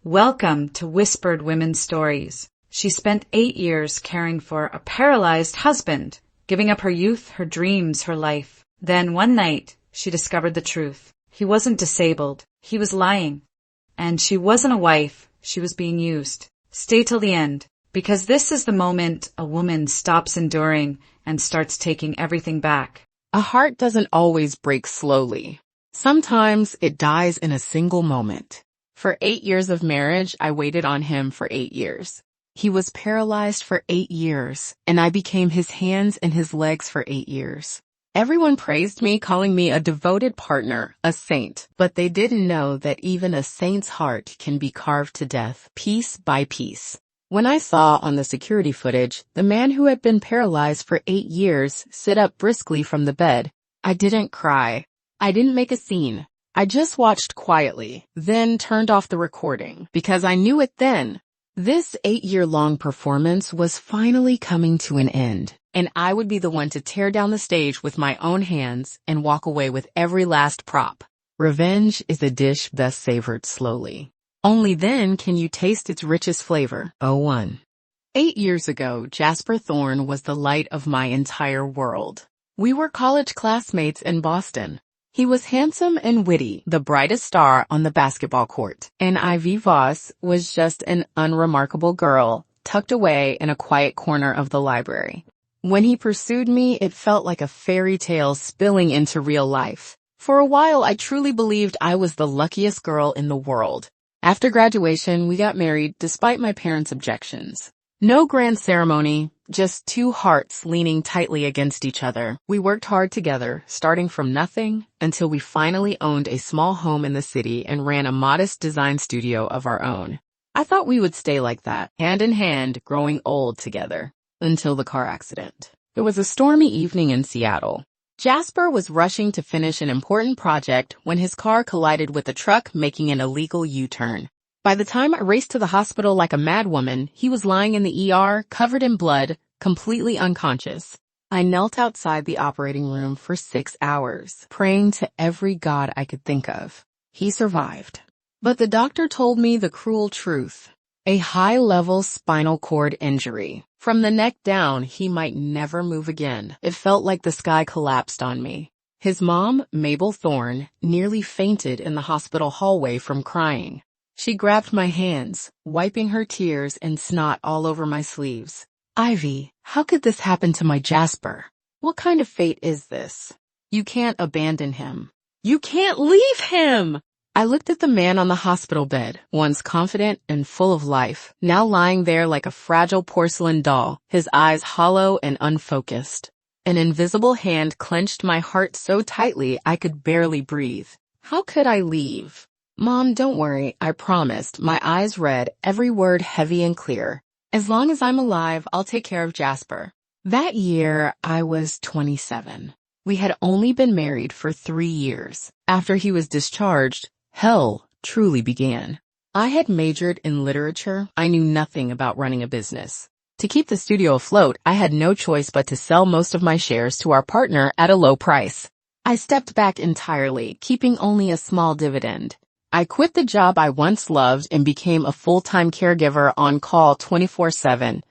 Welcome to Whispered Women's Stories. She spent 8 years caring for a paralyzed husband, giving up her youth, her dreams, her life. Then one night, she discovered the truth. He wasn't disabled. He was lying. And she wasn't a wife. She was being used. Stay till the end, because this is the moment a woman stops enduring and starts taking everything back. A heart doesn't always break slowly. Sometimes it dies in a single moment. For 8 years of marriage, I waited on him for 8 years. He was paralyzed for 8 years, and I became his hands and his legs for 8 years. Everyone praised me, calling me a devoted partner, a saint, but they didn't know that even a saint's heart can be carved to death, piece by piece. When I saw on the security footage the man who had been paralyzed for 8 years sit up briskly from the bed, I didn't cry. I didn't make a scene. I just watched quietly, then turned off the recording, because I knew it then. This 8-year-long performance was finally coming to an end, and I would be the one to tear down the stage with my own hands and walk away with every last prop. Revenge is a dish best savored slowly. Only then can you taste its richest flavor. 01. 8 years ago, Jasper Thorn was the light of my entire world. We were college classmates in Boston. He was handsome and witty, the brightest star on the basketball court. And Ivy Voss was just an unremarkable girl, tucked away in a quiet corner of the library. When he pursued me, it felt like a fairy tale spilling into real life. For a while, I truly believed I was the luckiest girl in the world. After graduation, we got married despite my parents' objections. No grand ceremony, just two hearts leaning tightly against each other. We worked hard together, starting from nothing, until we finally owned a small home in the city and ran a modest design studio of our own. I thought we would stay like that, hand in hand, growing old together, until the car accident. It was a stormy evening in Seattle. Jasper was rushing to finish an important project when his car collided with a truck making an illegal U-turn. By the time I raced to the hospital like a madwoman, he was lying in the ER, covered in blood, completely unconscious. I knelt outside the operating room for 6 hours, praying to every god I could think of. He survived. But the doctor told me the cruel truth. A high-level spinal cord injury. From the neck down, he might never move again. It felt like the sky collapsed on me. His mom, Mabel Thorn, nearly fainted in the hospital hallway from crying. She grabbed my hands, wiping her tears and snot all over my sleeves. Ivy, how could this happen to my Jasper? What kind of fate is this? You can't abandon him. You can't leave him! I looked at the man on the hospital bed, once confident and full of life, now lying there like a fragile porcelain doll, his eyes hollow and unfocused. An invisible hand clenched my heart so tightly I could barely breathe. How could I leave? Mom, don't worry, I promised, my eyes read, every word heavy and clear. As long as I'm alive, I'll take care of Jasper. That year, I was 27. We had only been married for 3 years. After he was discharged, hell truly began. I had majored in literature. I knew nothing about running a business. To keep the studio afloat, I had no choice but to sell most of my shares to our partner at a low price. I stepped back entirely, keeping only a small dividend. I quit the job I once loved and became a full-time caregiver on call 24/7.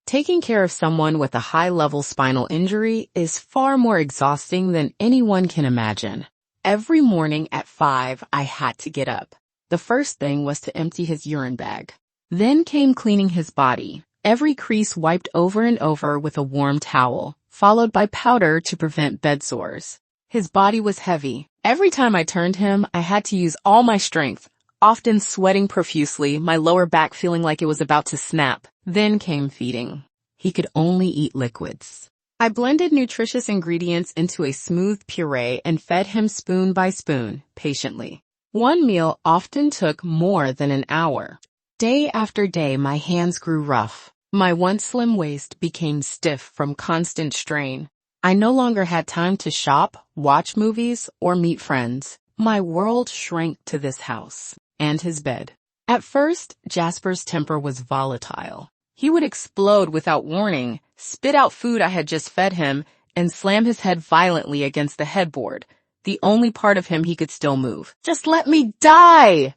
Taking care of someone with a high-level spinal injury is far more exhausting than anyone can imagine. Every morning at 5, I had to get up. The first thing was to empty his urine bag. Then came cleaning his body, every crease wiped over and over with a warm towel, followed by powder to prevent bed sores. His body was heavy. Every time I turned him, I had to use all my strength, often sweating profusely, my lower back feeling like it was about to snap. Then came feeding. He could only eat liquids. I blended nutritious ingredients into a smooth puree and fed him spoon by spoon, patiently. One meal often took more than an hour. Day after day, my hands grew rough. My once slim waist became stiff from constant strain. I no longer had time to shop, watch movies, or meet friends. My world shrank to this house and his bed. At first, Jasper's temper was volatile. He would explode without warning, spit out food I had just fed him, and slam his head violently against the headboard, the only part of him he could still move. Just let me die!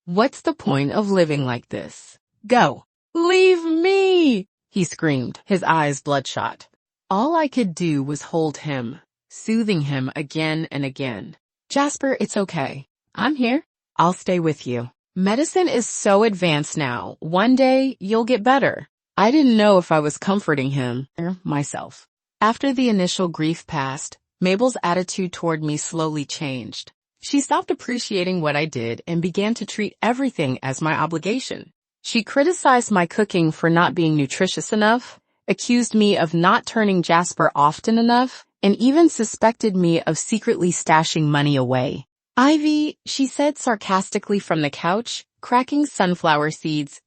What's the point of living like this? Go. Leave me, he screamed, his eyes bloodshot. All I could do was hold him, soothing him again and again. Jasper, it's okay. I'm here. I'll stay with you. Medicine is so advanced now. One day, you'll get better. I didn't know if I was comforting him or myself. After the initial grief passed, Mabel's attitude toward me slowly changed. She stopped appreciating what I did and began to treat everything as my obligation. She criticized my cooking for not being nutritious enough, accused me of not turning Jasper often enough, and even suspected me of secretly stashing money away. Ivy, she said sarcastically from the couch, cracking sunflower seeds,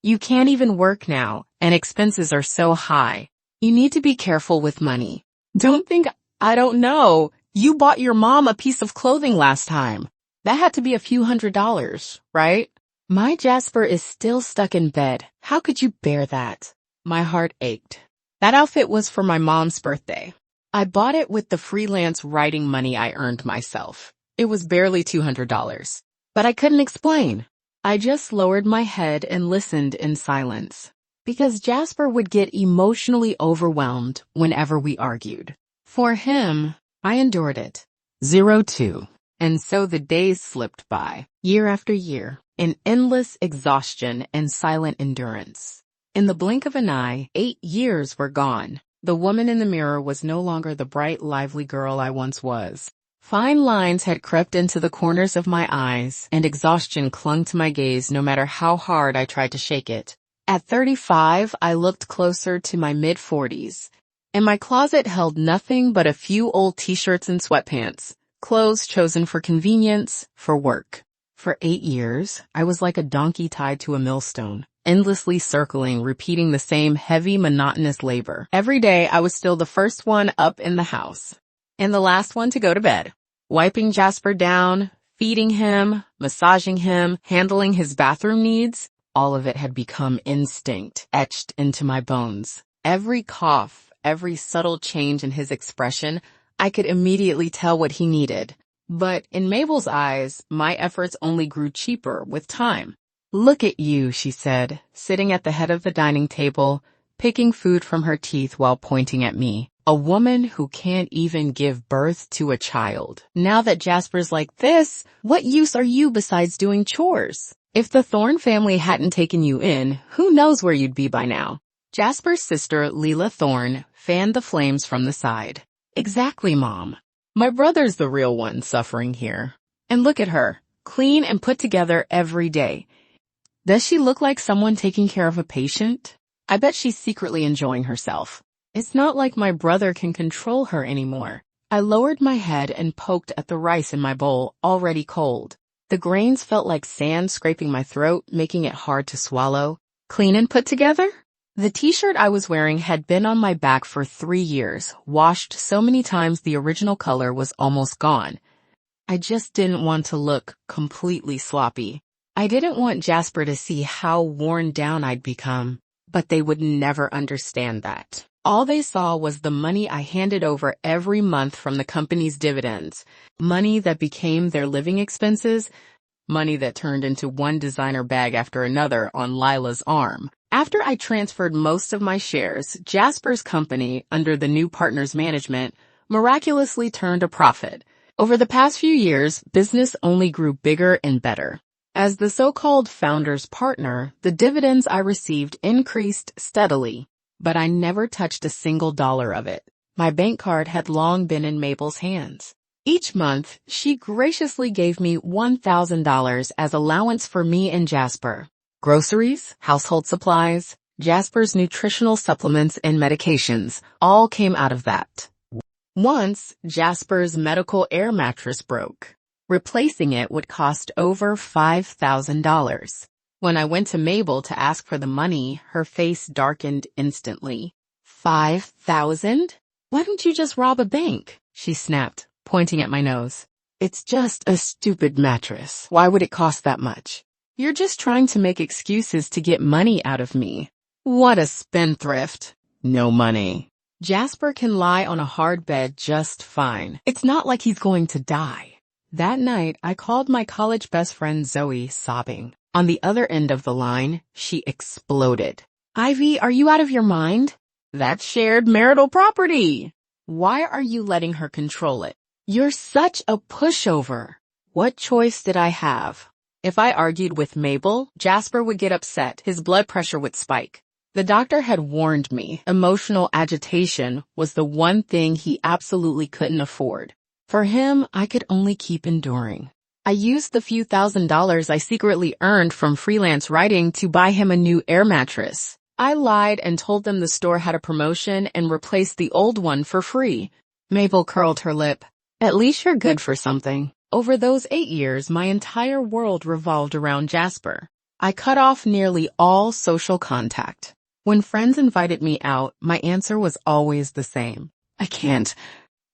you can't even work now, and expenses are so high. You need to be careful with money. Don't think I don't know. You bought your mom a piece of clothing last time. That had to be a few $100s, right? My Jasper is still stuck in bed. How could you bear that? My heart ached. That outfit was for my mom's birthday. I bought it with the freelance writing money I earned myself. It was barely $200. But I couldn't explain. I just lowered my head and listened in silence. Because Jasper would get emotionally overwhelmed whenever we argued. For him, I endured it. 02. And so the days slipped by, year after year, in endless exhaustion and silent endurance. In the blink of an eye, 8 years were gone. The woman in the mirror was no longer the bright, lively girl I once was. Fine lines had crept into the corners of my eyes, and exhaustion clung to my gaze no matter how hard I tried to shake it. At 35, I looked closer to my mid-40s, and my closet held nothing but a few old t-shirts and sweatpants, clothes chosen for convenience, for work. For 8 years, I was like a donkey tied to a millstone, endlessly circling, repeating the same heavy, monotonous labor. Every day, I was still the first one up in the house, and the last one to go to bed. Wiping Jasper down, feeding him, massaging him, handling his bathroom needs, all of it had become instinct, etched into my bones. Every cough, every subtle change in his expression, I could immediately tell what he needed. But in Mabel's eyes, my efforts only grew cheaper with time. Look at you, she said, sitting at the head of the dining table, picking food from her teeth while pointing at me. A woman who can't even give birth to a child. Now that Jasper's like this, what use are you besides doing chores? If the Thorn family hadn't taken you in, who knows where you'd be by now? Jasper's sister, Lila Thorn, fanned the flames from the side. Exactly, Mom. My brother's the real one suffering here. And look at her, clean and put together every day. Does she look like someone taking care of a patient? I bet she's secretly enjoying herself. It's not like my brother can control her anymore. I lowered my head and poked at the rice in my bowl, already cold. The grains felt like sand scraping my throat, making it hard to swallow. Clean and put together? The t-shirt I was wearing had been on my back for 3 years, washed so many times the original color was almost gone. I just didn't want to look completely sloppy. I didn't want Jasper to see how worn down I'd become, but they would never understand that. All they saw was the money I handed over every month from the company's dividends, money that became their living expenses, money that turned into one designer bag after another on Lila's arm. After I transferred most of my shares, Jasper's company, under the new partner's management, miraculously turned a profit. Over the past few years, business only grew bigger and better. As the so-called founder's partner, the dividends I received increased steadily, but I never touched a single dollar of it. My bank card had long been in Mabel's hands. Each month, she graciously gave me $1,000 as allowance for me and Jasper. Groceries, household supplies, Jasper's nutritional supplements and medications all came out of that. Once, Jasper's medical air mattress broke. Replacing it would cost over $5,000. When I went to Mabel to ask for the money, her face darkened instantly. $5,000? Why don't you just rob a bank? She snapped, pointing at my nose. It's just a stupid mattress. Why would it cost that much? You're just trying to make excuses to get money out of me. What a spendthrift. No money. Jasper can lie on a hard bed just fine. It's not like he's going to die. That night, I called my college best friend Zoe, sobbing. On the other end of the line, she exploded. "Ivy, are you out of your mind? That's shared marital property. Why are you letting her control it? You're such a pushover." What choice did I have? If I argued with Mabel, Jasper would get upset. His blood pressure would spike. The doctor had warned me emotional agitation was the one thing he absolutely couldn't afford. For him, I could only keep enduring. I used the few $1,000s I secretly earned from freelance writing to buy him a new air mattress. I lied and told them the store had a promotion and replaced the old one for free. Mabel curled her lip. "At least you're good for something." Over those 8 years, my entire world revolved around Jasper. I cut off nearly all social contact. When friends invited me out, my answer was always the same. "I can't.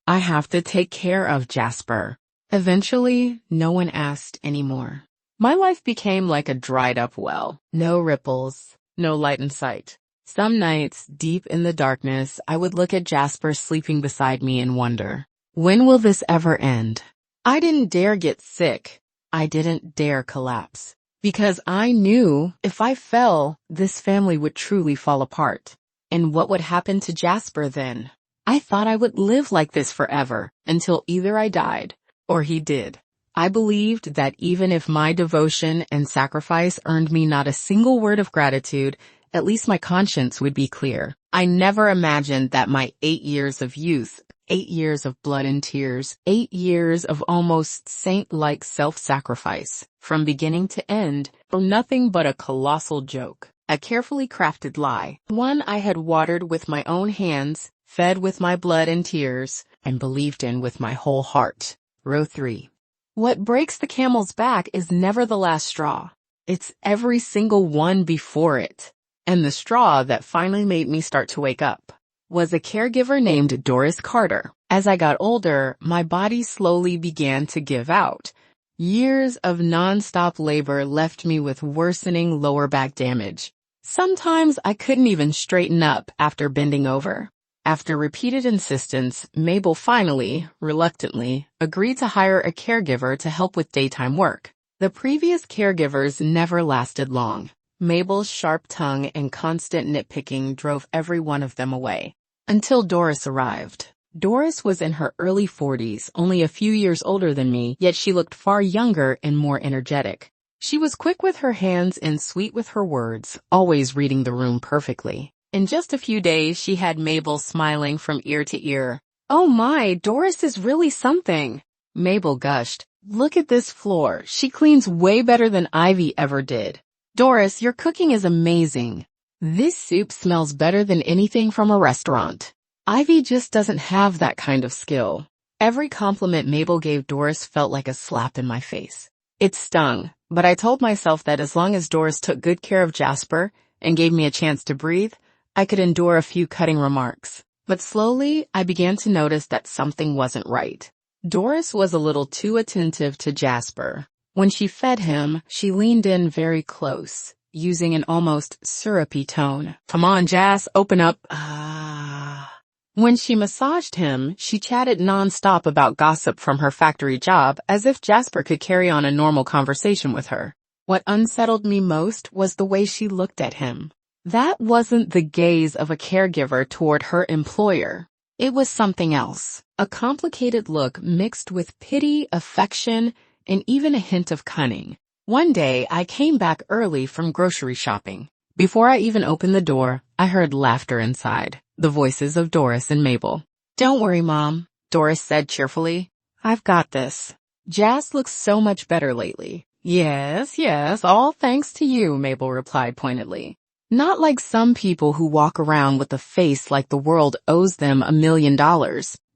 I have to take care of Jasper." Eventually, no one asked anymore. My life became like a dried-up well. No ripples, no light in sight. Some nights, deep in the darkness, I would look at Jasper sleeping beside me and wonder, when will this ever end? I didn't dare get sick. I didn't dare collapse. Because I knew if I fell, this family would truly fall apart. And what would happen to Jasper then? I thought I would live like this forever, until either I died, or he did. I believed that even if my devotion and sacrifice earned me not a single word of gratitude, at least my conscience would be clear. I never imagined that my 8 years of youth, 8 years of blood and tears, 8 years of almost saint-like self-sacrifice, from beginning to end, were nothing but a colossal joke, a carefully crafted lie, one I had watered with my own hands, fed with my blood and tears, and believed in with my whole heart. Row 3. What breaks the camel's back is never the last straw. It's every single one before it. And the straw that finally made me start to wake up was a caregiver named Doris Carter. As I got older, my body slowly began to give out. Years of non-stop labor left me with worsening lower back damage. Sometimes I couldn't even straighten up after bending over. After repeated insistence, Mabel finally, reluctantly, agreed to hire a caregiver to help with daytime work. The previous caregivers never lasted long. Mabel's sharp tongue and constant nitpicking drove every one of them away. Until Doris arrived. Doris was in her early 40s, only a few years older than me, yet she looked far younger and more energetic. She was quick with her hands and sweet with her words, always reading the room perfectly. In just a few days, she had Mabel smiling from ear to ear. "Oh my, Doris is really something," Mabel gushed. "Look at this floor. She cleans way better than Ivy ever did. Doris, your cooking is amazing. This soup smells better than anything from a restaurant. Ivy just doesn't have that kind of skill." Every compliment Mabel gave Doris felt like a slap in my face. It stung, but I told myself that as long as Doris took good care of Jasper and gave me a chance to breathe, I could endure a few cutting remarks. But slowly, I began to notice that something wasn't right. Doris was a little too attentive to Jasper. When she fed him, she leaned in very close, using an almost syrupy tone. "Come on, Jas, open up." When she massaged him, she chatted nonstop about gossip from her factory job as if Jasper could carry on a normal conversation with her. What unsettled me most was the way she looked at him. That wasn't the gaze of a caregiver toward her employer. It was something else. A complicated look mixed with pity, affection, and even a hint of cunning. One day, I came back early from grocery shopping. Before I even opened the door, I heard laughter inside, the voices of Doris and Mabel. "Don't worry, Mom," Doris said cheerfully. "I've got this. Jas looks so much better lately." Yes, all thanks to you," Mabel replied pointedly. "Not like some people who walk around with a face like the world owes them $1 million.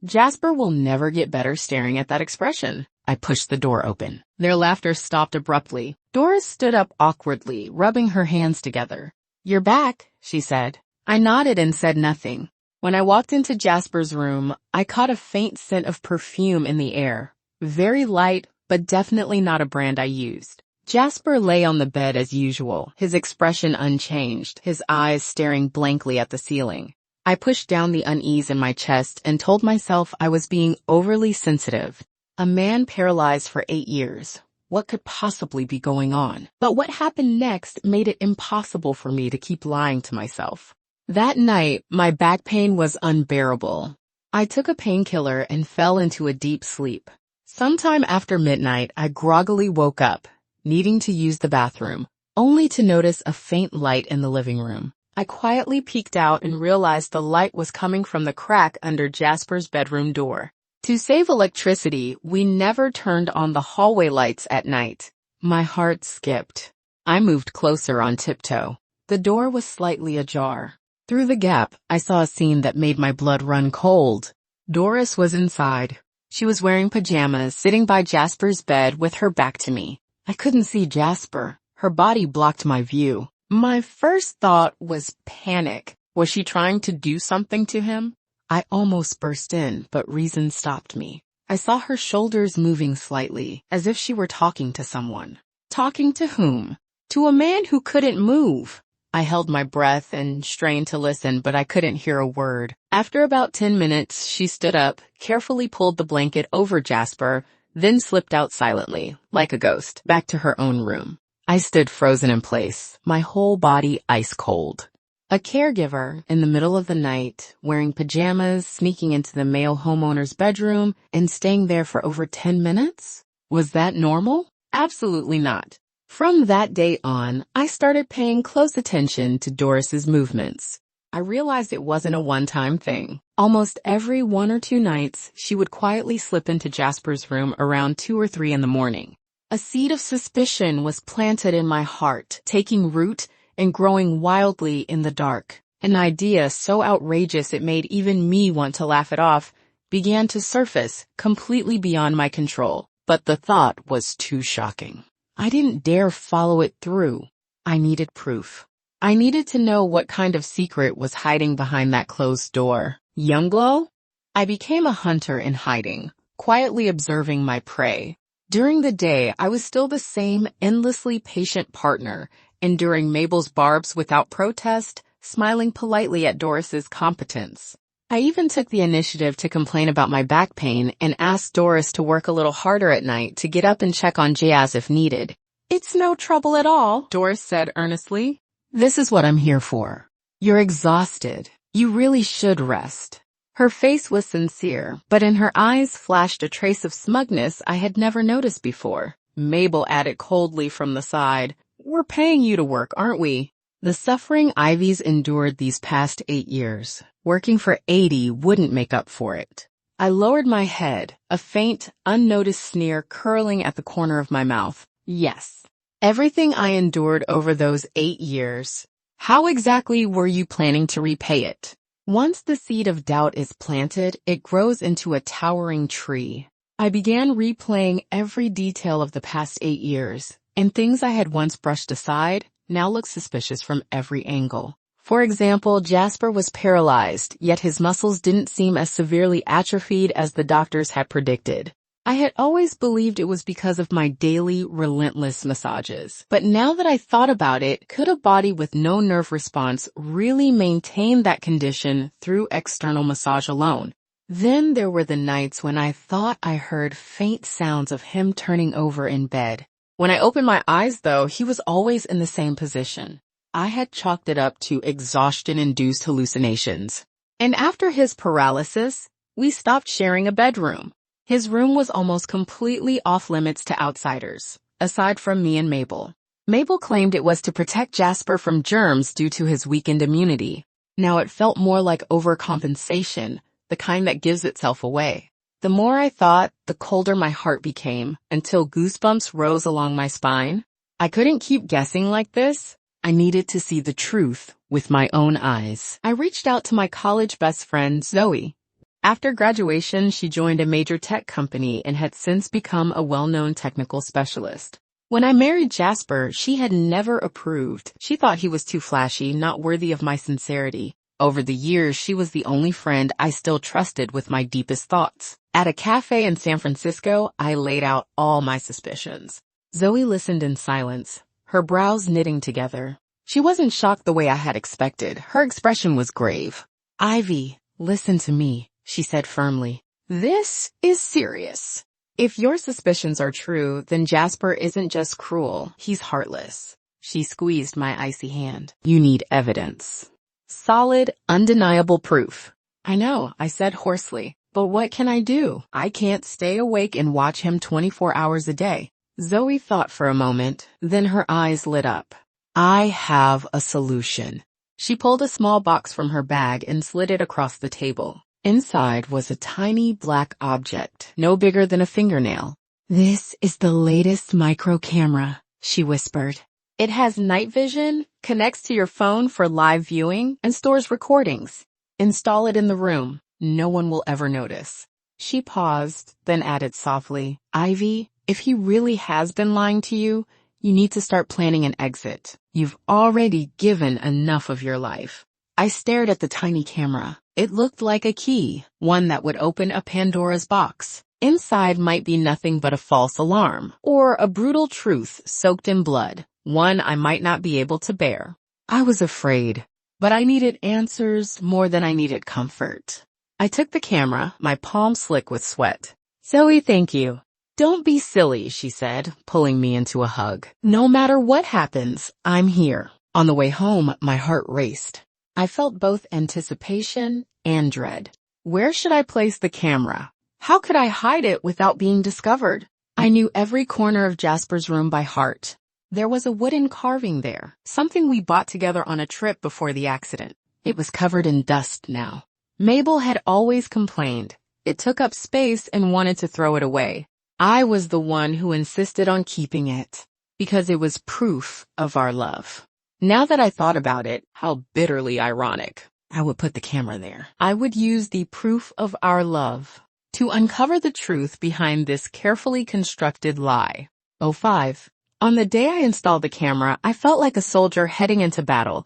Jasper will never get better staring at that expression." I pushed the door open. Their laughter stopped abruptly. Doris stood up awkwardly, rubbing her hands together. "You're back," she said. I nodded and said nothing. When I walked into Jasper's room, I caught a faint scent of perfume in the air. Very light, but definitely not a brand I used. Jasper lay on the bed as usual, his expression unchanged, his eyes staring blankly at the ceiling. I pushed down the unease in my chest and told myself I was being overly sensitive. A man paralyzed for 8 years. What could possibly be going on? But what happened next made it impossible for me to keep lying to myself. That night, my back pain was unbearable. I took a painkiller and fell into a deep sleep. Sometime after midnight, I groggily woke up, needing to use the bathroom, only to notice a faint light in the living room. I quietly peeked out and realized the light was coming from the crack under Jasper's bedroom door. To save electricity, we never turned on the hallway lights at night. My heart skipped. I moved closer on tiptoe. The door was slightly ajar. Through the gap, I saw a scene that made my blood run cold. Doris was inside. She was wearing pajamas, sitting by Jasper's bed with her back to me. I couldn't see Jasper. Her body blocked my view. My first thought was panic. Was she trying to do something to him? I almost burst in, but reason stopped me. I saw her shoulders moving slightly, as if she were talking to someone. Talking to whom? To a man who couldn't move. I held my breath and strained to listen, but I couldn't hear a word. After about 10 minutes, she stood up, carefully pulled the blanket over Jasper, then slipped out silently, like a ghost, back to her own room. I stood frozen in place, my whole body ice cold. A caregiver, in the middle of the night, wearing pajamas, sneaking into the male homeowner's bedroom and staying there for over 10 minutes? Was that normal? Absolutely not. From that day on, I started paying close attention to Doris's movements. I realized it wasn't a one-time thing. Almost every 1 or 2 nights, she would quietly slip into Jasper's room around 2 or 3 in the morning. A seed of suspicion was planted in my heart, taking root and growing wildly in the dark. An idea so outrageous it made even me want to laugh it off began to surface, completely beyond my control. But the thought was too shocking. I didn't dare follow it through. I needed proof. I needed to know what kind of secret was hiding behind that closed door. Youngblow? I became a hunter in hiding, quietly observing my prey. During the day, I was still the same endlessly patient partner, enduring Mabel's barbs without protest, smiling politely at Doris's competence. I even took the initiative to complain about my back pain and asked Doris to work a little harder at night to get up and check on Jazz if needed. "It's no trouble at all," Doris said earnestly. "This is what I'm here for. You're exhausted. You really should rest." Her face was sincere, but in her eyes flashed a trace of smugness I had never noticed before. Mabel added coldly from the side, "We're paying you to work, aren't we?" The suffering Ivies endured these past 8 years. Working for 80 wouldn't make up for it. I lowered my head, a faint, unnoticed sneer curling at the corner of my mouth. Yes. Everything I endured over those 8 years. How exactly were you planning to repay it? Once the seed of doubt is planted, it grows into a towering tree. I began replaying every detail of the past 8 years, and things I had once brushed aside now looked suspicious from every angle. For example, Jasper was paralyzed, yet his muscles didn't seem as severely atrophied as the doctors had predicted. I had always believed it was because of my daily, relentless massages. But now that I thought about it, could a body with no nerve response really maintain that condition through external massage alone? Then there were the nights when I thought I heard faint sounds of him turning over in bed. When I opened my eyes, though, he was always in the same position. I had chalked it up to exhaustion-induced hallucinations. And after his paralysis, we stopped sharing a bedroom. His room was almost completely off-limits to outsiders, aside from me and Mabel. Mabel claimed it was to protect Jasper from germs due to his weakened immunity. Now it felt more like overcompensation, the kind that gives itself away. The more I thought, the colder my heart became, until goosebumps rose along my spine. I couldn't keep guessing like this. I needed to see the truth with my own eyes. I reached out to my college best friend, Zoe. After graduation, she joined a major tech company and had since become a well-known technical specialist. When I married Jasper, she had never approved. She thought he was too flashy, not worthy of my sincerity. Over the years, she was the only friend I still trusted with my deepest thoughts. At a cafe in San Francisco, I laid out all my suspicions. Zoe listened in silence, her brows knitting together. She wasn't shocked the way I had expected. Her expression was grave. "Ivy, listen to me," she said firmly. "This is serious. If your suspicions are true, then Jasper isn't just cruel, he's heartless. She squeezed my icy hand. You need evidence. Solid, undeniable proof. I know, I said hoarsely, but what can I do? I can't stay awake and watch him 24 hours a day. Zoe thought for a moment, then her eyes lit up. I have a solution. She pulled a small box from her bag and slid it across the table. Inside was a tiny black object, no bigger than a fingernail. This is the latest micro camera, she whispered. It has night vision, connects to your phone for live viewing, and stores recordings. Install it in the room. No one will ever notice. She paused, then added softly, Ivy, if he really has been lying to you, you need to start planning an exit. You've already given enough of your life. I stared at the tiny camera. It looked like a key, one that would open a Pandora's box. Inside might be nothing but a false alarm, or a brutal truth soaked in blood, one I might not be able to bear. I was afraid, but I needed answers more than I needed comfort. I took the camera, my palm slick with sweat. Zoe, thank you. Don't be silly, she said, pulling me into a hug. No matter what happens, I'm here. On the way home, my heart raced. I felt both anticipation and dread. Where should I place the camera? How could I hide it without being discovered? I knew every corner of Jasper's room by heart. There was a wooden carving there, something we bought together on a trip before the accident. It was covered in dust now. Mabel had always complained. It took up space and wanted to throw it away. I was the one who insisted on keeping it, because it was proof of our love. Now that I thought about it, how bitterly ironic. I would put the camera there. I would use the proof of our love to uncover the truth behind this carefully constructed lie. 05. On the day I installed the camera, I felt like a soldier heading into battle.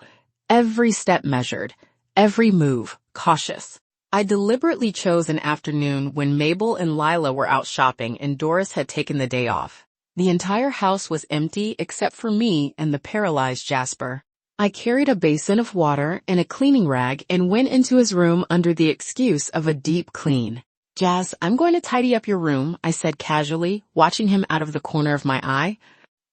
Every step measured, every move cautious. I deliberately chose an afternoon when Mabel and Lila were out shopping and Doris had taken the day off. The entire house was empty except for me and the paralyzed Jasper. I carried a basin of water and a cleaning rag and went into his room under the excuse of a deep clean. Jas, I'm going to tidy up your room, I said casually, watching him out of the corner of my eye.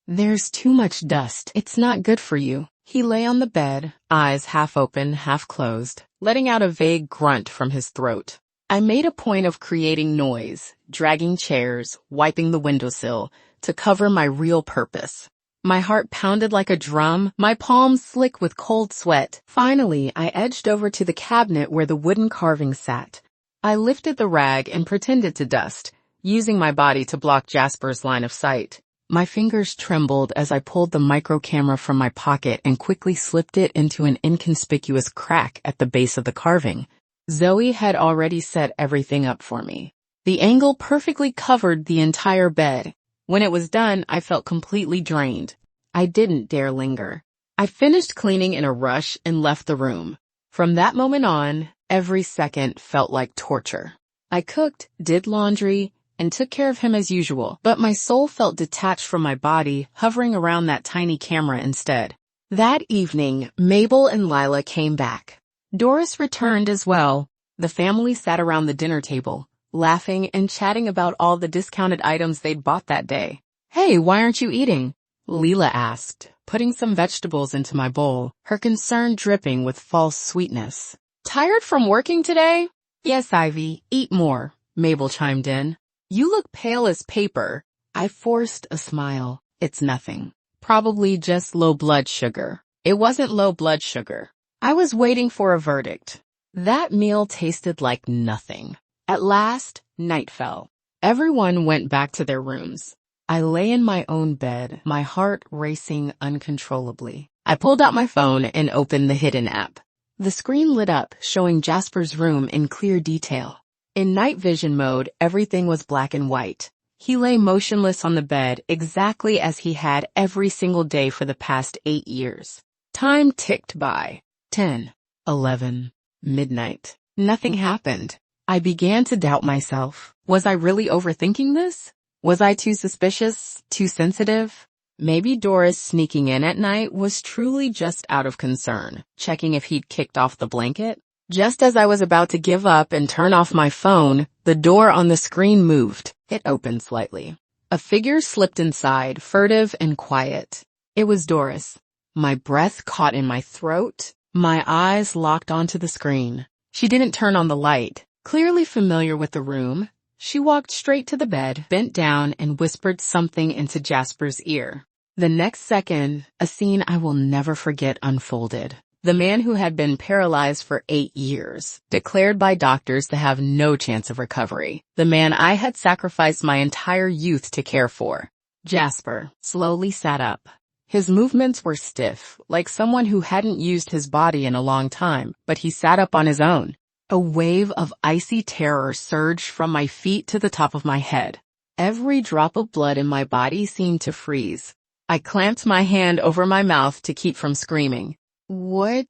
There's too much dust. It's not good for you. He lay on the bed, eyes half open, half closed, letting out a vague grunt from his throat. I made a point of creating noise, dragging chairs, wiping the windowsill, to cover my real purpose. My heart pounded like a drum, my palms slick with cold sweat. Finally, I edged over to the cabinet where the wooden carving sat. I lifted the rag and pretended to dust, using my body to block Jasper's line of sight. My fingers trembled as I pulled the micro camera from my pocket and quickly slipped it into an inconspicuous crack at the base of the carving. Zoe had already set everything up for me. The angle perfectly covered the entire bed. When it was done, I felt completely drained. I didn't dare linger. I finished cleaning in a rush and left the room. From that moment on, every second felt like torture. I cooked, did laundry, and took care of him as usual, but my soul felt detached from my body, hovering around that tiny camera instead. That evening, Mabel and Lila came back. Doris returned as well. The family sat around the dinner table, laughing and chatting about all the discounted items they'd bought that day. Hey, why aren't you eating? Lila asked, putting some vegetables into my bowl, her concern dripping with false sweetness. Tired from working today? Yes, Ivy, eat more, Mabel chimed in. You look pale as paper. I forced a smile. It's nothing. Probably just low blood sugar. It wasn't low blood sugar. I was waiting for a verdict. That meal tasted like nothing. At last, night fell. Everyone went back to their rooms. I lay in my own bed, my heart racing uncontrollably. I pulled out my phone and opened the Hidden app. The screen lit up, showing Jasper's room in clear detail. In night vision mode, everything was black and white. He lay motionless on the bed exactly as he had every single day for the past 8 years. Time ticked by. 10, 11, midnight. Nothing happened. I began to doubt myself. Was I really overthinking this? Was I too suspicious, too sensitive? Maybe Doris sneaking in at night was truly just out of concern, checking if he'd kicked off the blanket. Just as I was about to give up and turn off my phone, the door on the screen moved. It opened slightly. A figure slipped inside, furtive and quiet. It was Doris. My breath caught in my throat. My eyes locked onto the screen. She didn't turn on the light. Clearly familiar with the room, she walked straight to the bed, bent down, and whispered something into Jasper's ear. The next second, a scene I will never forget unfolded. The man who had been paralyzed for 8 years, declared by doctors to have no chance of recovery. The man I had sacrificed my entire youth to care for. Jasper slowly sat up. His movements were stiff, like someone who hadn't used his body in a long time, but he sat up on his own. A wave of icy terror surged from my feet to the top of my head. Every drop of blood in my body seemed to freeze. I clamped my hand over my mouth to keep from screaming. What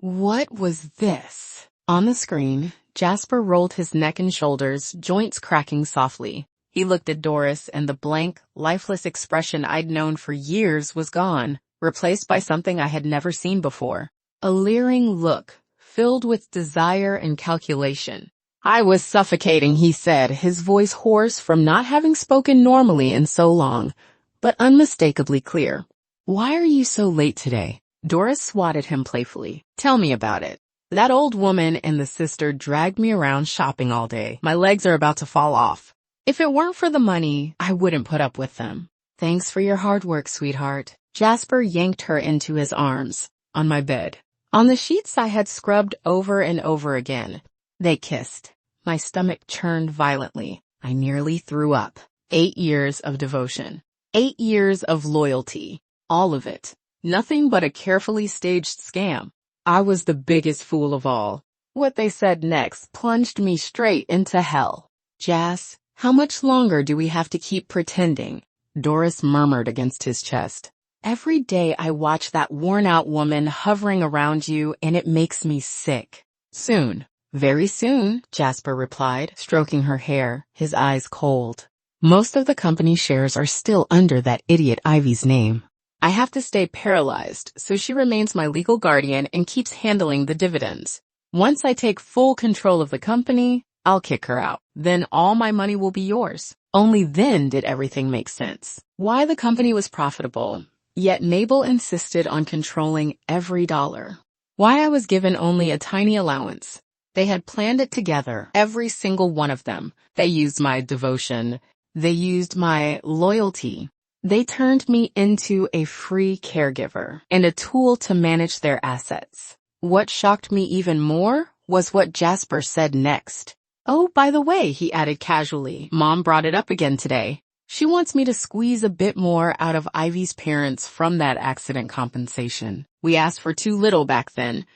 was this? On the screen, Jasper rolled his neck and shoulders, joints cracking softly. He looked at Doris, and the blank, lifeless expression I'd known for years was gone, replaced by something I had never seen before. A leering look, filled with desire and calculation. I was suffocating, he said, his voice hoarse from not having spoken normally in so long, but unmistakably clear. Why are you so late today? Doris swatted him playfully. Tell me about it. That old woman and the sister dragged me around shopping all day. My legs are about to fall off. If it weren't for the money, I wouldn't put up with them. Thanks for your hard work, sweetheart. Jasper yanked her into his arms. On my bed. On the sheets I had scrubbed over and over again. They kissed. My stomach churned violently. I nearly threw up. 8 years of devotion. 8 years of loyalty. All of it. Nothing but a carefully staged scam. I was the biggest fool of all. What they said next plunged me straight into hell. Jas, how much longer do we have to keep pretending? Doris murmured against his chest. Every day I watch that worn-out woman hovering around you, and it makes me sick. Soon. Very soon, Jasper replied, stroking her hair, his eyes cold. Most of the company shares are still under that idiot Ivy's name. I have to stay paralyzed, so she remains my legal guardian and keeps handling the dividends. Once I take full control of the company, I'll kick her out. Then all my money will be yours. Only then did everything make sense. Why the company was profitable, yet Mabel insisted on controlling every dollar. Why I was given only a tiny allowance. They had planned it together, every single one of them. They used my devotion. They used my loyalty. They turned me into a free caregiver and a tool to manage their assets. What shocked me even more was what Jasper said next. Oh, by the way, he added casually, Mom brought it up again today. She wants me to squeeze a bit more out of Ivy's parents from that accident compensation. We asked for too little back then.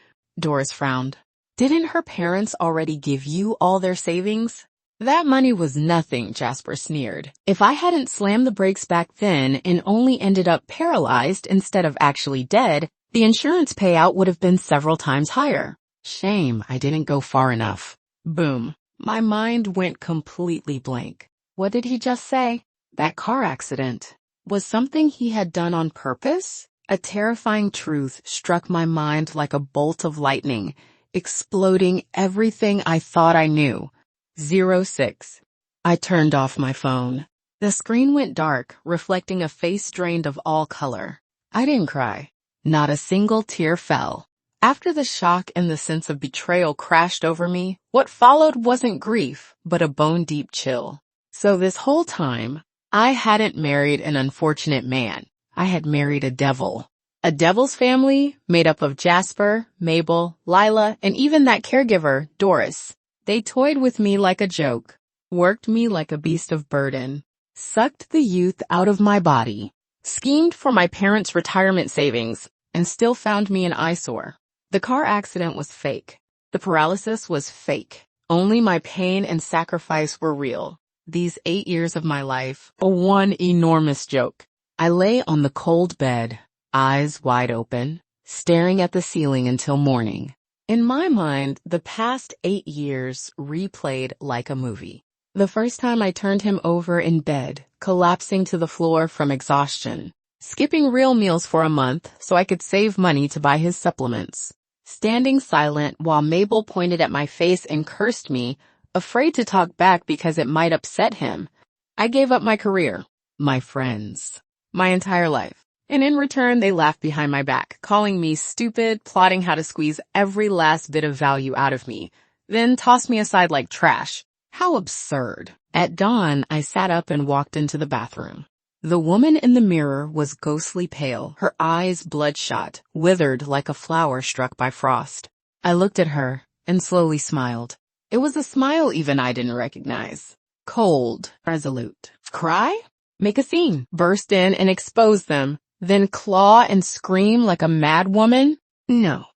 Doris frowned. Didn't her parents already give you all their savings? That money was nothing, Jasper sneered. If I hadn't slammed the brakes back then and only ended up paralyzed instead of actually dead, the insurance payout would have been several times higher. Shame I didn't go far enough. Boom. My mind went completely blank. What did he just say? That car accident was something he had done on purpose? A terrifying truth struck my mind like a bolt of lightning, exploding everything I thought I knew. 06. I turned off my phone. The screen went dark, reflecting a face drained of all color. I didn't cry. Not a single tear fell. After the shock and the sense of betrayal crashed over me, what followed wasn't grief, but a bone-deep chill. So this whole time, I hadn't married an unfortunate man. I had married a devil. A devil's family made up of Jasper, Mabel, Lila, and even that caregiver, Doris. They toyed with me like a joke, worked me like a beast of burden, sucked the youth out of my body, schemed for my parents' retirement savings, and still found me an eyesore. The car accident was fake. The paralysis was fake. Only my pain and sacrifice were real. These 8 years of my life, one enormous joke. I lay on the cold bed, eyes wide open, staring at the ceiling until morning. In my mind, the past 8 years replayed like a movie. The first time I turned him over in bed, collapsing to the floor from exhaustion, skipping real meals for a month so I could save money to buy his supplements. standing silent while Mabel pointed at my face and cursed me, afraid to talk back because it might upset him. I gave up my career, my friends, my entire life. And in return, they laughed behind my back, calling me stupid, plotting how to squeeze every last bit of value out of me, then tossed me aside like trash. How absurd. At dawn, I sat up and walked into the bathroom. The woman in the mirror was ghostly pale, her eyes bloodshot, withered like a flower struck by frost. I looked at her and slowly smiled. It was a smile even I didn't recognize. Cold, resolute. Cry? Make a scene. Burst in and expose them. Then claw and scream like a mad woman? No.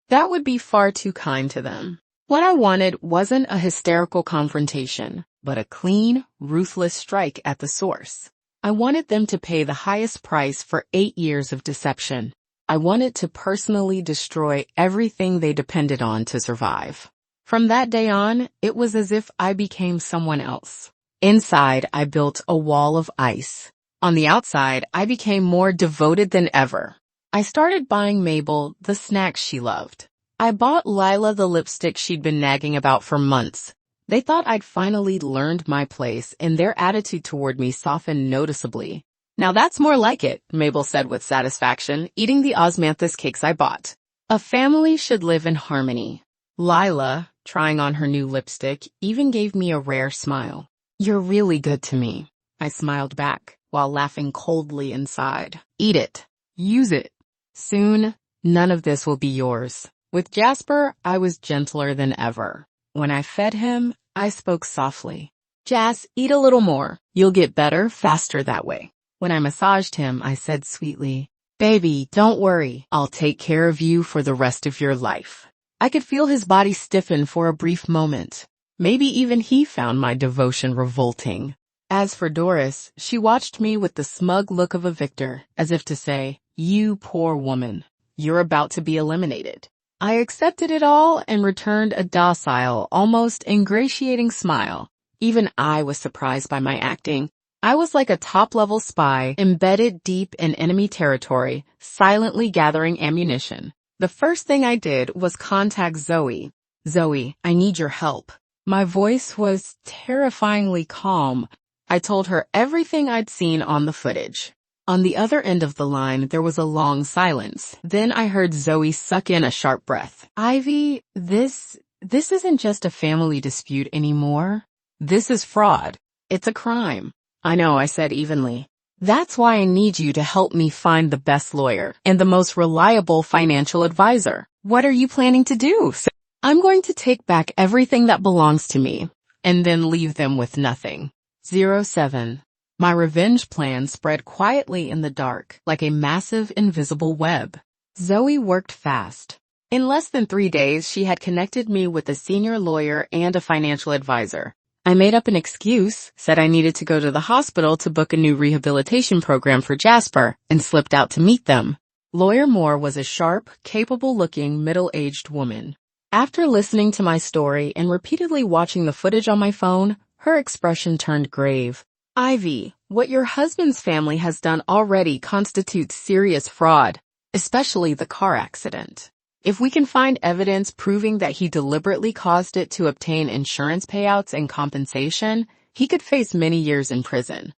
That would be far too kind to them. What I wanted wasn't a hysterical confrontation, but a clean, ruthless strike at the source. I wanted them to pay the highest price for 8 years of deception. I wanted to personally destroy everything they depended on to survive. From that day on, it was as if I became someone else. Inside, I built a wall of ice. On the outside, I became more devoted than ever. I started buying Mabel the snacks she loved. I bought Lila the lipstick she'd been nagging about for months. They thought I'd finally learned my place, and their attitude toward me softened noticeably. Now that's more like it, Mabel said with satisfaction, eating the osmanthus cakes I bought. A family should live in harmony. Lila, trying on her new lipstick, even gave me a rare smile. You're really good to me. I smiled back, while laughing coldly inside. Eat it. Use it. Soon, none of this will be yours. With Jasper, I was gentler than ever. When I fed him, I spoke softly. Jas, eat a little more. You'll get better faster that way. When I massaged him, I said sweetly, Baby, don't worry. I'll take care of you for the rest of your life. I could feel his body stiffen for a brief moment. Maybe even he found my devotion revolting. As for Doris, she watched me with the smug look of a victor, as if to say, You poor woman. You're about to be eliminated. I accepted it all and returned a docile, almost ingratiating smile. Even I was surprised by my acting. I was like a top-level spy, embedded deep in enemy territory, silently gathering ammunition. The first thing I did was contact Zoe. Zoe, I need your help. My voice was terrifyingly calm. I told her everything I'd seen on the footage. On the other end of the line, there was a long silence. Then I heard Zoe suck in a sharp breath. Ivy, this isn't just a family dispute anymore. This is fraud. It's a crime. I know, I said evenly. That's why I need you to help me find the best lawyer and the most reliable financial advisor. What are you planning to do? I'm going to take back everything that belongs to me and then leave them with nothing. 07. My revenge plan spread quietly in the dark, like a massive invisible web. Zoe worked fast. In less than 3 days, she had connected me with a senior lawyer and a financial advisor. I made up an excuse, said I needed to go to the hospital to book a new rehabilitation program for Jasper, and slipped out to meet them. Lawyer Moore was a sharp, capable-looking, middle-aged woman. After listening to my story and repeatedly watching the footage on my phone, her expression turned grave. Ivy, what your husband's family has done already constitutes serious fraud, especially the car accident. If we can find evidence proving that he deliberately caused it to obtain insurance payouts and compensation, he could face many years in prison.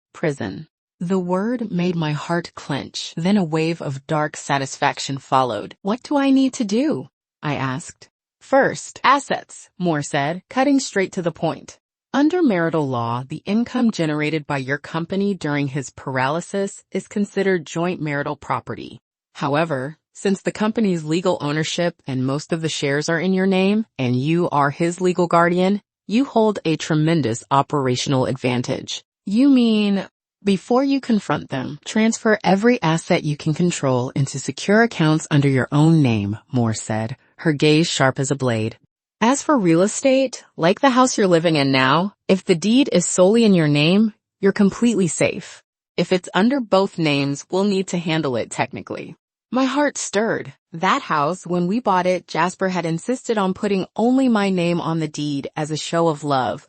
The word made my heart clench. Then a wave of dark satisfaction followed. What do I need to do? I asked. First, assets, Moore said, cutting straight to the point. Under marital law, the income generated by your company during his paralysis is considered joint marital property. However, since the company's legal ownership and most of the shares are in your name, and you are his legal guardian, you hold a tremendous operational advantage. You mean, before you confront them, transfer every asset you can control into secure accounts under your own name, Moore said, her gaze sharp as a blade. As for real estate, like the house you're living in now, if the deed is solely in your name, you're completely safe. If it's under both names, we'll need to handle it technically. My heart stirred. That house, when we bought it, Jasper had insisted on putting only my name on the deed as a show of love.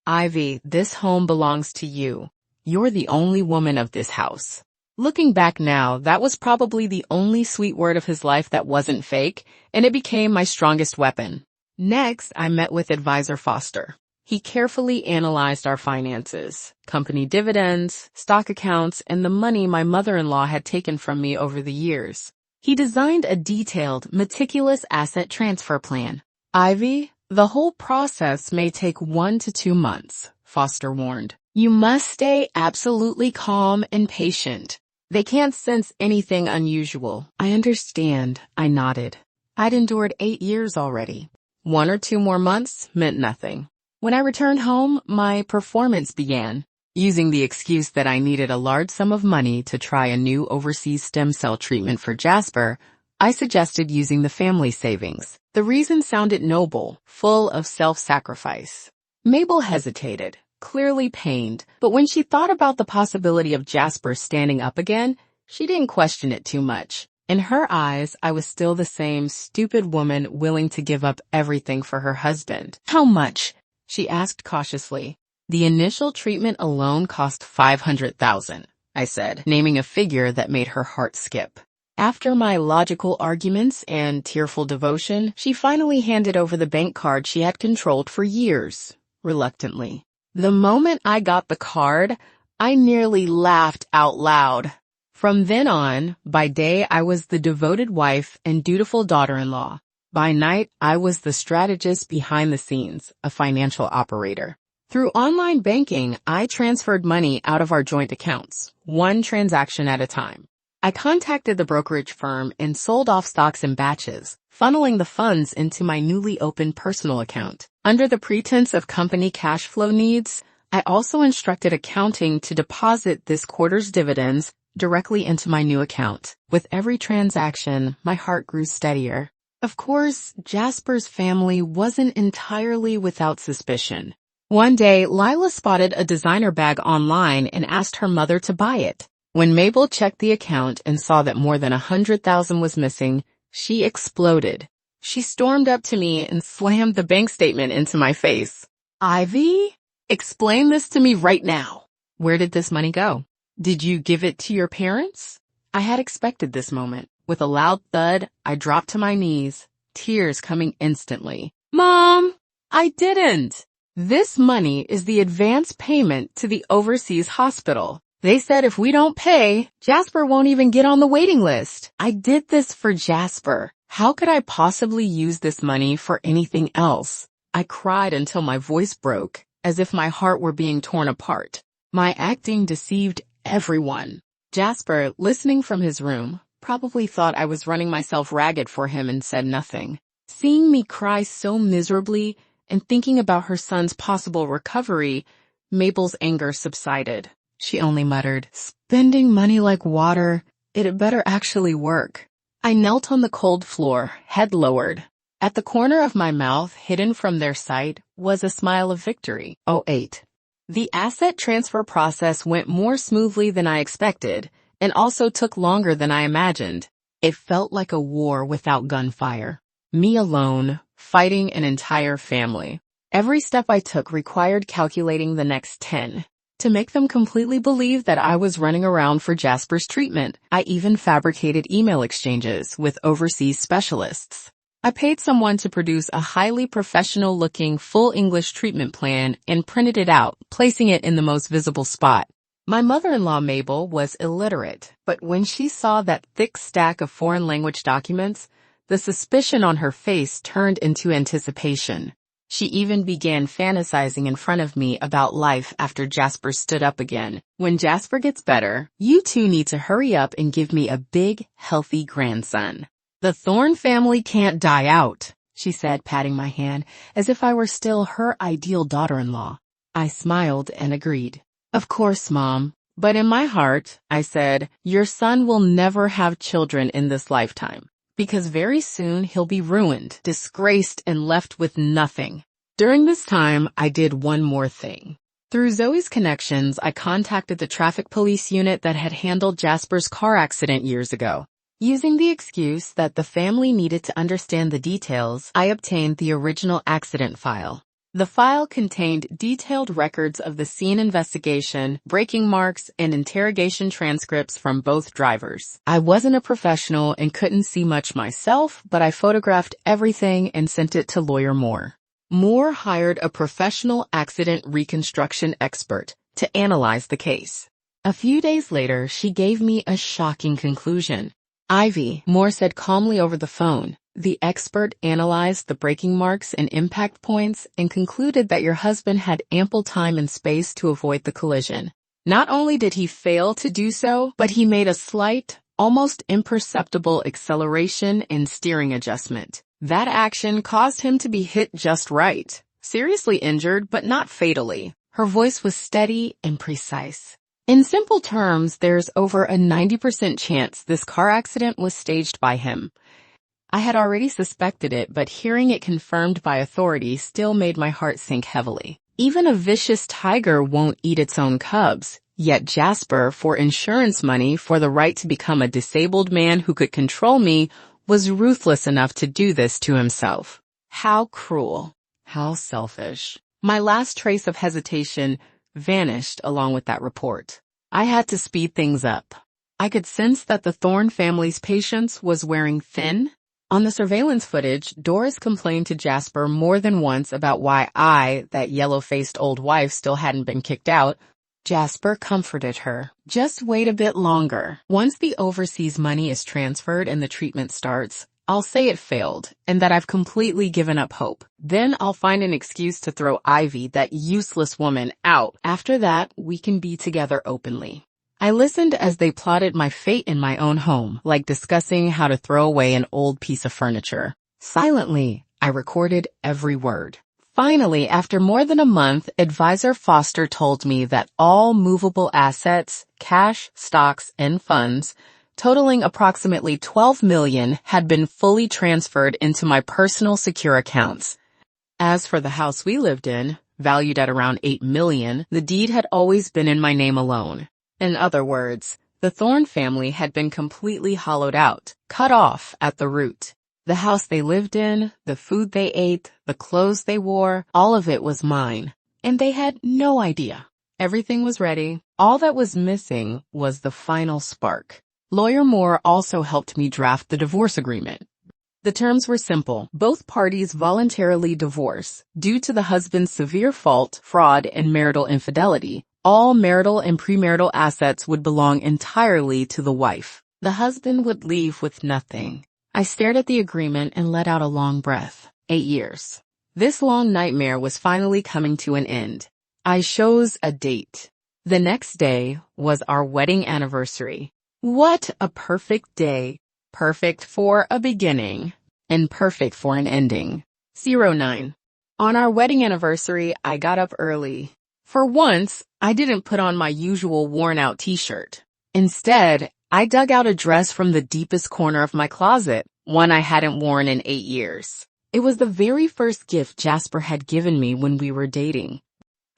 Ivy, this home belongs to you. You're the only woman of this house. Looking back now, that was probably the only sweet word of his life that wasn't fake, and it became my strongest weapon. Next, I met with advisor Foster. He carefully analyzed our finances, company dividends, stock accounts, and the money my mother-in-law had taken from me over the years. He designed a detailed, meticulous asset transfer plan. Ivy, the whole process may take 1 to 2 months, Foster warned. You must stay absolutely calm and patient. They can't sense anything unusual. I understand, I nodded. I'd endured 8 years already. 1 or 2 more months meant nothing. When I returned home, my performance began. Using the excuse that I needed a large sum of money to try a new overseas stem cell treatment for Jasper, I suggested using the family savings. The reason sounded noble, full of self-sacrifice. Mabel hesitated, clearly pained, but when she thought about the possibility of Jasper standing up again, she didn't question it too much. In her eyes, I was still the same stupid woman willing to give up everything for her husband. How much? She asked cautiously. The initial treatment alone cost $500,000, I said, naming a figure that made her heart skip. After my logical arguments and tearful devotion, she finally handed over the bank card she had controlled for years, reluctantly. The moment I got the card, I nearly laughed out loud. From then on, by day I was the devoted wife and dutiful daughter-in-law. By night, I was the strategist behind the scenes, a financial operator. Through online banking, I transferred money out of our joint accounts, one transaction at a time. I contacted the brokerage firm and sold off stocks in batches, funneling the funds into my newly opened personal account. Under the pretense of company cash flow needs, I also instructed accounting to deposit this quarter's dividends directly into my new account. With every transaction, my heart grew steadier. Of course, Jasper's family wasn't entirely without suspicion. One day, Lila spotted a designer bag online and asked her mother to buy it. When Mabel checked the account and saw that more than $100,000 was missing, she exploded. She stormed up to me and slammed the bank statement into my face. Ivy? Explain this to me right now. Where did this money go? Did you give it to your parents? I had expected this moment. With a loud thud, I dropped to my knees, tears coming instantly. Mom, I didn't. This money is the advance payment to the overseas hospital. They said if we don't pay, Jasper won't even get on the waiting list. I did this for Jasper. How could I possibly use this money for anything else? I cried until my voice broke, as if my heart were being torn apart. My acting deceived everyone. Jasper, listening from his room, probably thought I was running myself ragged for him and said nothing. Seeing me cry so miserably and thinking about her son's possible recovery, Mabel's anger subsided. She only muttered, "Spending money like water, it'd better actually work." I knelt on the cold floor, head lowered. At the corner of my mouth, hidden from their sight, was a smile of victory. 08. The asset transfer process went more smoothly than I expected, and also took longer than I imagined. It felt like a war without gunfire. Me alone, fighting an entire family. Every step I took required calculating the next 10. To make them completely believe that I was running around for Jasper's treatment, I even fabricated email exchanges with overseas specialists. I paid someone to produce a highly professional-looking full English treatment plan and printed it out, placing it in the most visible spot. My mother-in-law Mabel was illiterate, but when she saw that thick stack of foreign language documents, the suspicion on her face turned into anticipation. She even began fantasizing in front of me about life after Jasper stood up again. When Jasper gets better, you two need to hurry up and give me a big, healthy grandson. The Thorn family can't die out, she said, patting my hand, as if I were still her ideal daughter-in-law. I smiled and agreed. Of course, Mom. But in my heart, I said, your son will never have children in this lifetime, because very soon he'll be ruined, disgraced, and left with nothing. During this time, I did one more thing. Through Zoe's connections, I contacted the traffic police unit that had handled Jasper's car accident years ago. Using the excuse that the family needed to understand the details, I obtained the original accident file. The file contained detailed records of the scene investigation, braking marks, and interrogation transcripts from both drivers. I wasn't a professional and couldn't see much myself, but I photographed everything and sent it to Lawyer Moore. Moore hired a professional accident reconstruction expert to analyze the case. A few days later, she gave me a shocking conclusion. "Ivy," Moore said calmly over the phone, "the expert analyzed the braking marks and impact points and concluded that your husband had ample time and space to avoid the collision. Not only did he fail to do so, but he made a slight, almost imperceptible acceleration and steering adjustment. That action caused him to be hit just right, seriously injured but not fatally." Her voice was steady and precise. "In simple terms, there's over a 90% chance this car accident was staged by him." I had already suspected it, but hearing it confirmed by authorities still made my heart sink heavily. Even a vicious tiger won't eat its own cubs, yet Jasper, for insurance money, for the right to become a disabled man who could control me, was ruthless enough to do this to himself. How cruel. How selfish. My last trace of hesitation vanished along with that report. I had to speed things up. I could sense that the Thorn family's patience was wearing thin. On the surveillance footage, Doris complained to Jasper more than once about why I, that yellow-faced old wife, still hadn't been kicked out. Jasper comforted her. "Just wait a bit longer. Once the overseas money is transferred and the treatment starts, I'll say it failed and that I've completely given up hope. Then I'll find an excuse to throw Ivy, that useless woman, out. After that, we can be together openly." I listened as they plotted my fate in my own home, like discussing how to throw away an old piece of furniture. Silently, I recorded every word. Finally, after more than a month, Advisor Foster told me that all movable assets, cash, stocks, and funds, totaling approximately $12 million, had been fully transferred into my personal secure accounts. As for the house we lived in, valued at around $8 million, the deed had always been in my name alone. In other words, the Thorn family had been completely hollowed out, cut off at the root. The house they lived in, the food they ate, the clothes they wore, all of it was mine. And they had no idea. Everything was ready. All that was missing was the final spark. Lawyer Moore also helped me draft the divorce agreement. The terms were simple. Both parties voluntarily divorce. Due to the husband's severe fault, fraud, and marital infidelity, all marital and premarital assets would belong entirely to the wife. The husband would leave with nothing. I stared at the agreement and let out a long breath. 8 years. This long nightmare was finally coming to an end. I chose a date. The next day was our wedding anniversary. What a perfect day. Perfect for a beginning and perfect for an ending. 09. On our wedding anniversary, I got up early. For once, I didn't put on my usual worn-out t-shirt. Instead, I dug out a dress from the deepest corner of my closet, one I hadn't worn in 8 years. It was the very first gift Jasper had given me when we were dating.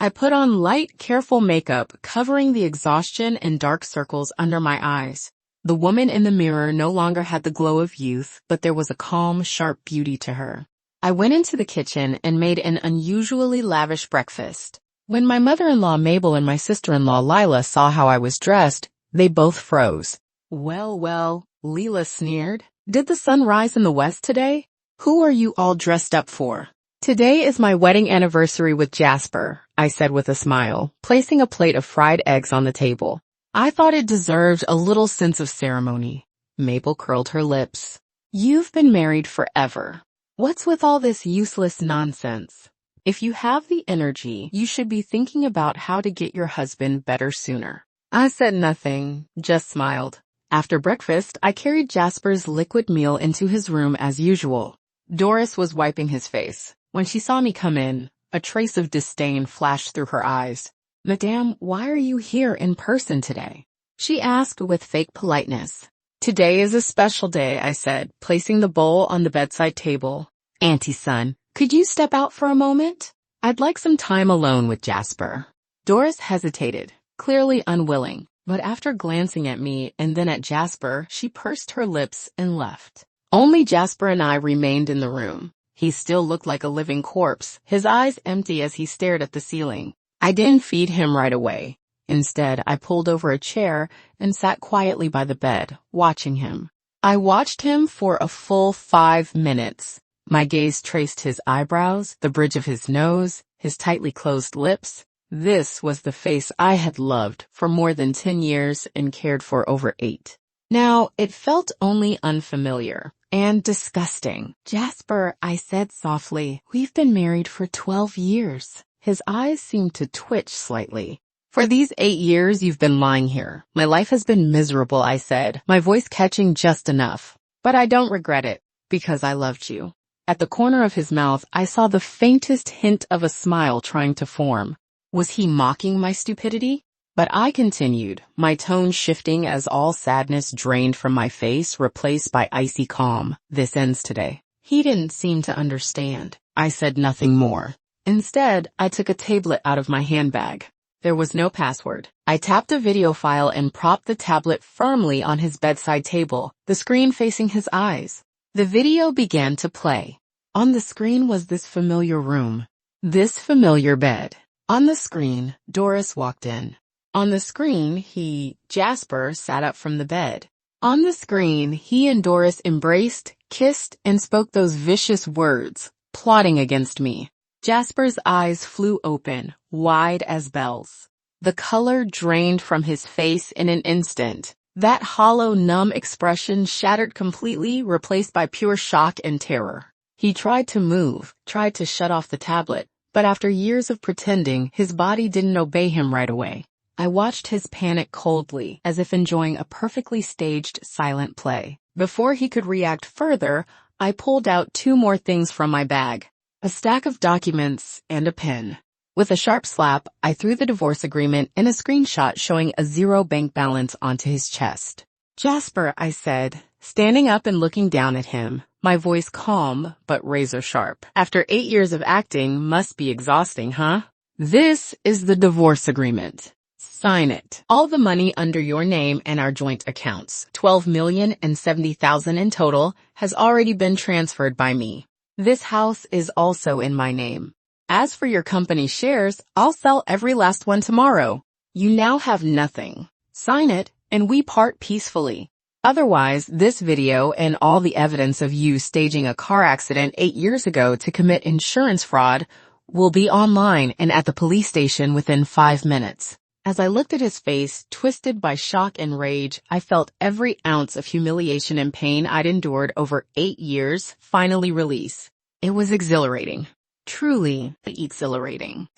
I put on light, careful makeup, covering the exhaustion and dark circles under my eyes. The woman in the mirror no longer had the glow of youth, but there was a calm, sharp beauty to her. I went into the kitchen and made an unusually lavish breakfast. When my mother-in-law Mabel and my sister-in-law Lila saw how I was dressed, they both froze. Well, Lila sneered. "Did the sun rise in the west today? Who are you all dressed up for?" "Today is my wedding anniversary with Jasper," I said with a smile, placing a plate of fried eggs on the table. I thought it deserved a little sense of ceremony. Mabel curled her lips. "You've been married forever. What's with all this useless nonsense? If you have the energy, you should be thinking about how to get your husband better sooner." I said nothing, just smiled. After breakfast, I carried Jasper's liquid meal into his room as usual. Doris was wiping his face. When she saw me come in, a trace of disdain flashed through her eyes. "Madame, why are you here in person today?" she asked with fake politeness. "Today is a special day," I said, placing the bowl on the bedside table. "Auntie Son, could you step out for a moment? I'd like some time alone with Jasper." Doris hesitated, clearly unwilling, but after glancing at me and then at Jasper, she pursed her lips and left. Only Jasper and I remained in the room. He still looked like a living corpse, his eyes empty as he stared at the ceiling. I didn't feed him right away. Instead, I pulled over a chair and sat quietly by the bed, watching him. I watched him for a full 5 minutes. My gaze traced his eyebrows, the bridge of his nose, his tightly closed lips. This was the face I had loved for more than 10 years and cared for over 8. Now, it felt only unfamiliar and disgusting. "Jasper," I said softly, "we've been married for 12 years. His eyes seemed to twitch slightly. "For these 8 years you've been lying here. My life has been miserable," I said, my voice catching just enough. "But I don't regret it, because I loved you." At the corner of his mouth, I saw the faintest hint of a smile trying to form. Was he mocking my stupidity? But I continued, my tone shifting as all sadness drained from my face, replaced by icy calm. "This ends today." He didn't seem to understand. I said nothing more. Instead, I took a tablet out of my handbag. There was no password. I tapped a video file and propped the tablet firmly on his bedside table, the screen facing his eyes. The video began to play. On the screen was this familiar room. This familiar bed. On the screen, Doris walked in. On the screen, Jasper, sat up from the bed. On the screen, he and Doris embraced, kissed, and spoke those vicious words, plotting against me. Jasper's eyes flew open, wide as bells. The color drained from his face in an instant. That hollow, numb expression shattered completely, replaced by pure shock and terror. He tried to move, tried to shut off the tablet, but after years of pretending, his body didn't obey him right away. I watched his panic coldly, as if enjoying a perfectly staged silent play. Before he could react further, I pulled out 2 more things from my bag. A stack of documents and a pen. With a sharp slap, I threw the divorce agreement and a screenshot showing a 0 bank balance onto his chest. "Jasper," I said, standing up and looking down at him, my voice calm but razor sharp. "After 8 years of acting must be exhausting, huh? This is the divorce agreement. Sign it. All the money under your name and our joint accounts, $12,070,000 in total, has already been transferred by me. This house is also in my name. As for your company shares, I'll sell every last one tomorrow. You now have nothing. Sign it, and we part peacefully. Otherwise, this video and all the evidence of you staging a car accident 8 years ago to commit insurance fraud will be online and at the police station within 5 minutes. As I looked at his face, twisted by shock and rage, I felt every ounce of humiliation and pain I'd endured over 8 years finally release. It was exhilarating. Truly exhilarating.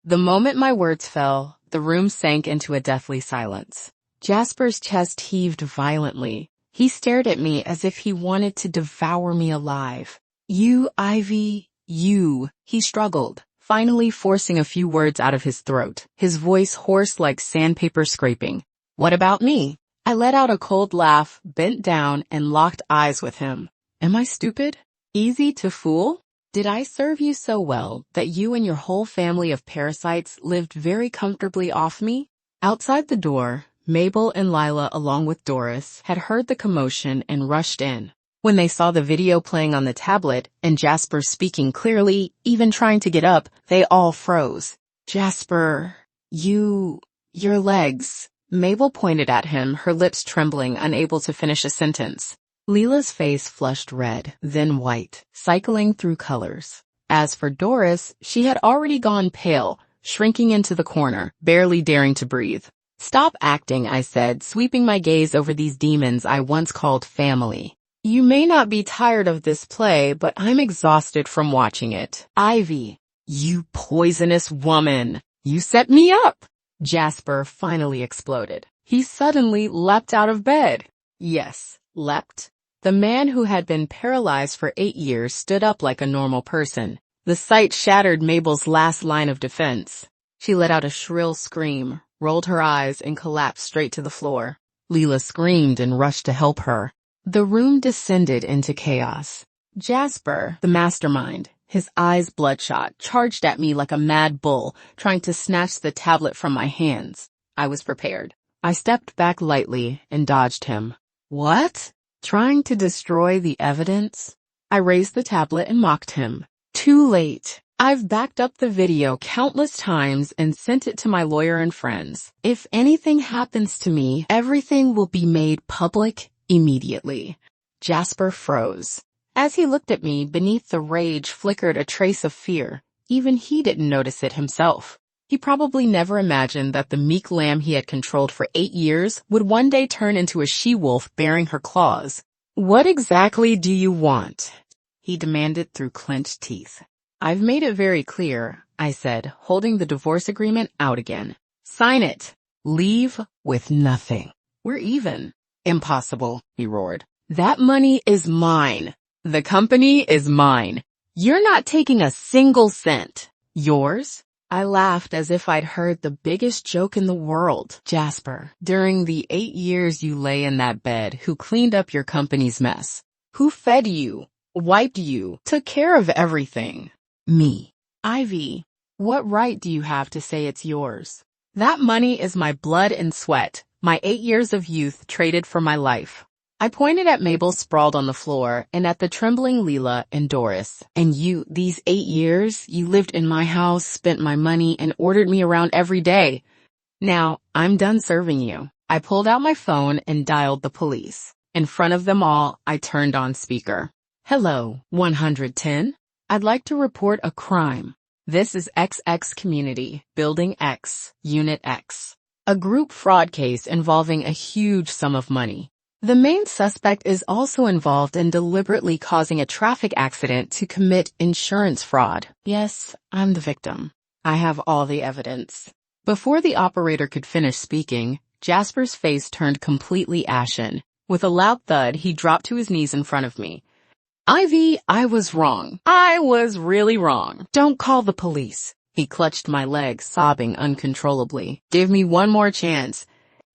The moment my words fell, the room sank into a deathly silence. Jasper's chest heaved violently. He stared at me as if he wanted to devour me alive. "You, Ivy, you," he struggled, finally forcing a few words out of his throat, his voice hoarse like sandpaper scraping. "What about me?" I let out a cold laugh, bent down, and locked eyes with him. "Am I stupid? Easy to fool? Did I serve you so well that you and your whole family of parasites lived very comfortably off me?" Outside the door, Mabel and Lila, along with Doris, had heard the commotion and rushed in. When they saw the video playing on the tablet and Jasper speaking clearly, even trying to get up, they all froze. "Jasper, your legs." Mabel pointed at him, her lips trembling, unable to finish a sentence. Lila's face flushed red, then white, cycling through colors. As for Doris, she had already gone pale, shrinking into the corner, barely daring to breathe. "Stop acting," I said, sweeping my gaze over these demons I once called family. "You may not be tired of this play, but I'm exhausted from watching it. Ivy, you poisonous woman. You set me up." Jasper finally exploded. He suddenly leapt out of bed. Yes, leapt. The man who had been paralyzed for 8 years stood up like a normal person. The sight shattered Mabel's last line of defense. She let out a shrill scream, rolled her eyes, and collapsed straight to the floor. Lila screamed and rushed to help her. The room descended into chaos. Jasper, the mastermind, his eyes bloodshot, charged at me like a mad bull, trying to snatch the tablet from my hands. I was prepared. I stepped back lightly and dodged him. "What? Trying to destroy the evidence?" I raised the tablet and mocked him. Too late. I've backed up the video countless times and sent it to my lawyer and friends. If anything happens to me, everything will be made public immediately. Jasper froze. As he looked at me, beneath the rage flickered a trace of fear. Even he didn't notice it himself. He probably never imagined that the meek lamb he had controlled for 8 years would one day turn into a she-wolf bearing her claws. "What exactly do you want?" he demanded through clenched teeth. "I've made it very clear," I said, holding the divorce agreement out again. "Sign it. Leave with nothing. We're even." "Impossible," he roared. "That money is mine. The company is mine. You're not taking a single cent." "Yours?" I laughed as if I'd heard the biggest joke in the world. "Jasper, during the 8 years you lay in that bed, who cleaned up your company's mess? Who fed you, wiped you, took care of everything?" "Me." "Ivy, what right do you have to say it's yours? That money is my blood and sweat, my 8 years of youth traded for my life." I pointed at Mabel sprawled on the floor and at the trembling Lila and Doris. "And you, these 8 years, you lived in my house, spent my money, and ordered me around every day. Now, I'm done serving you." I pulled out my phone and dialed the police. In front of them all, I turned on speaker. "Hello, 110? I'd like to report a crime. This is XX Community, Building X, Unit X. A group fraud case involving a huge sum of money. The main suspect is also involved in deliberately causing a traffic accident to commit insurance fraud. Yes, I'm the victim. I have all the evidence." Before the operator could finish speaking, Jasper's face turned completely ashen. With a loud thud, he dropped to his knees in front of me. "Ivy, I was wrong. I was really wrong. Don't call the police." He clutched my leg, sobbing uncontrollably. "Give me one more chance.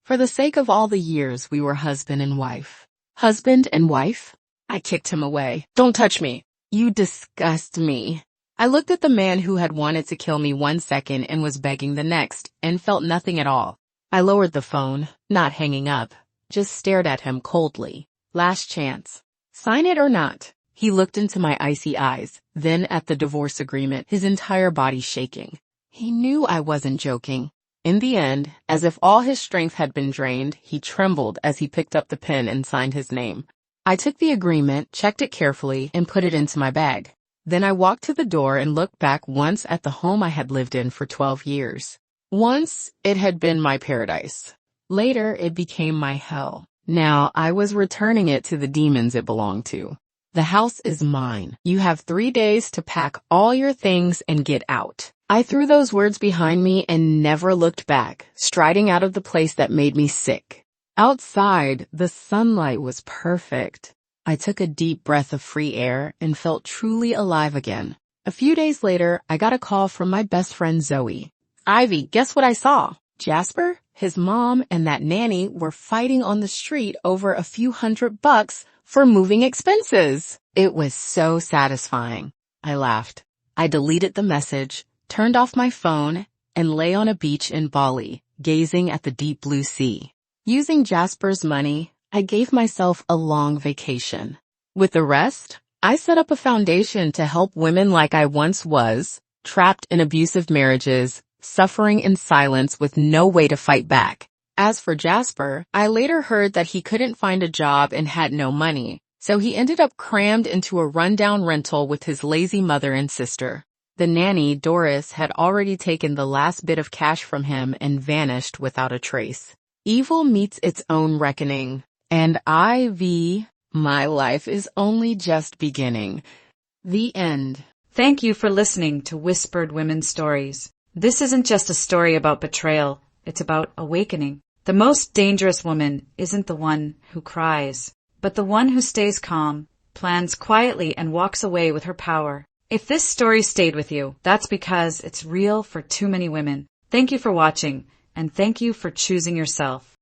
For the sake of all the years we were husband and wife." "Husband and wife?" I kicked him away. "Don't touch me. You disgust me." I looked at the man who had wanted to kill me 1 second and was begging the next, and felt nothing at all. I lowered the phone, not hanging up, just stared at him coldly. "Last chance. Sign it or not." He looked into my icy eyes, then at the divorce agreement, his entire body shaking. He knew I wasn't joking. In the end, as if all his strength had been drained, he trembled as he picked up the pen and signed his name. I took the agreement, checked it carefully, and put it into my bag. Then I walked to the door and looked back once at the home I had lived in for 12 years. Once, it had been my paradise. Later, it became my hell. Now, I was returning it to the demons it belonged to. "The house is mine. You have 3 days to pack all your things and get out." I threw those words behind me and never looked back, striding out of the place that made me sick. Outside, the sunlight was perfect. I took a deep breath of free air and felt truly alive again. A few days later, I got a call from my best friend Zoe. "Ivy, guess what I saw? Jasper, his mom, and that nanny were fighting on the street over a few $100 for moving expenses." It was so satisfying. I laughed. I deleted the message, turned off my phone, and lay on a beach in Bali, gazing at the deep blue sea. Using Jasper's money, I gave myself a long vacation. With the rest, I set up a foundation to help women like I once was, trapped in abusive marriages, suffering in silence with no way to fight back. As for Jasper, I later heard that he couldn't find a job and had no money, so he ended up crammed into a rundown rental with his lazy mother and sister. The nanny, Doris, had already taken the last bit of cash from him and vanished without a trace. Evil meets its own reckoning. And my life is only just beginning. The end. Thank you for listening to Whispered Women's Stories. This isn't just a story about betrayal, it's about awakening. The most dangerous woman isn't the one who cries, but the one who stays calm, plans quietly, and walks away with her power. If this story stayed with you, that's because it's real for too many women. Thank you for watching, and thank you for choosing yourself.